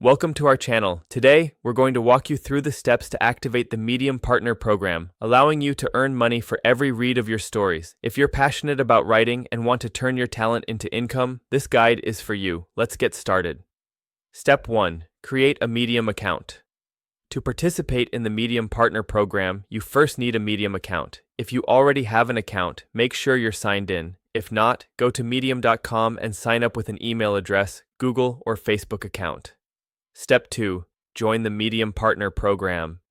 Welcome to our channel. Today, we're going to walk you through the steps to activate the Medium Partner Program, allowing you to earn money for every read of your stories. If you're passionate about writing and want to turn your talent into income, this guide is for you. Let's get started. Step 1. Create a Medium account. To participate in the Medium Partner Program, you first need a Medium account. If you already have an account, make sure you're signed in. If not, go to medium.com and sign up with an email address, Google, or Facebook account. Step 2. Join the Medium Partner Program.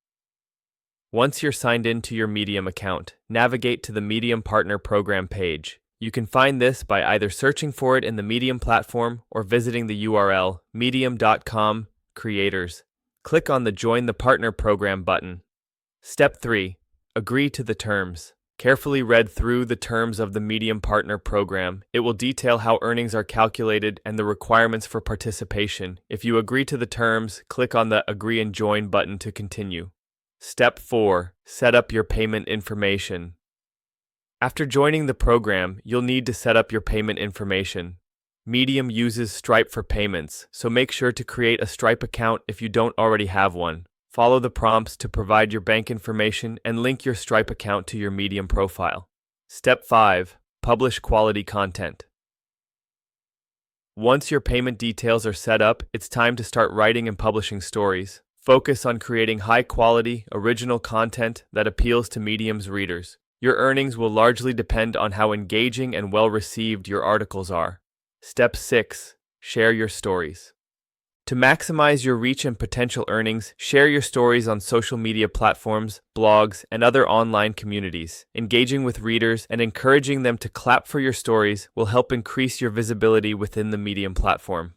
Once you're signed in to your Medium account, navigate to the Medium Partner Program page. You can find this by either searching for it in the Medium platform or visiting the URL medium.com creators. Click on the Join the Partner Program button. Step 3. Agree to the terms. Carefully read through the terms of the Medium Partner Program. It will detail how earnings are calculated and the requirements for participation. If you agree to the terms, click on the Agree and Join button to continue. Step 4. Set up your payment information. After joining the program, you'll need to set up your payment information. Medium uses Stripe for payments, so make sure to create a Stripe account if you don't already have one. Follow the prompts to provide your bank information and link your Stripe account to your Medium profile. Step 5. Publish quality content. Once your payment details are set up, it's time to start writing and publishing stories. Focus on creating high-quality, original content that appeals to Medium's readers. Your earnings will largely depend on how engaging and well-received your articles are. Step 6. Share your stories. To maximize your reach and potential earnings, share your stories on social media platforms, blogs, and other online communities. Engaging with readers and encouraging them to clap for your stories will help increase your visibility within the Medium platform.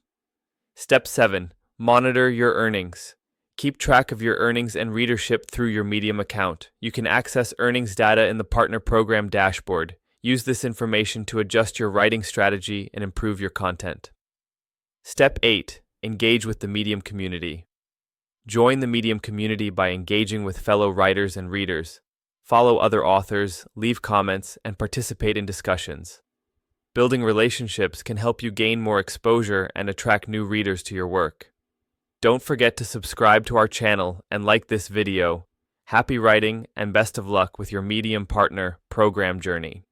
Step 7. Monitor your earnings. Keep track of your earnings and readership through your Medium account. You can access earnings data in the Partner Program dashboard. Use this information to adjust your writing strategy and improve your content. Step 8. Engage with the Medium community. Join the Medium community by engaging with fellow writers and readers. Follow other authors, leave comments, and participate in discussions. Building relationships can help you gain more exposure and attract new readers to your work. Don't forget to subscribe to our channel and like this video. Happy writing and best of luck with your Medium Partner Program journey.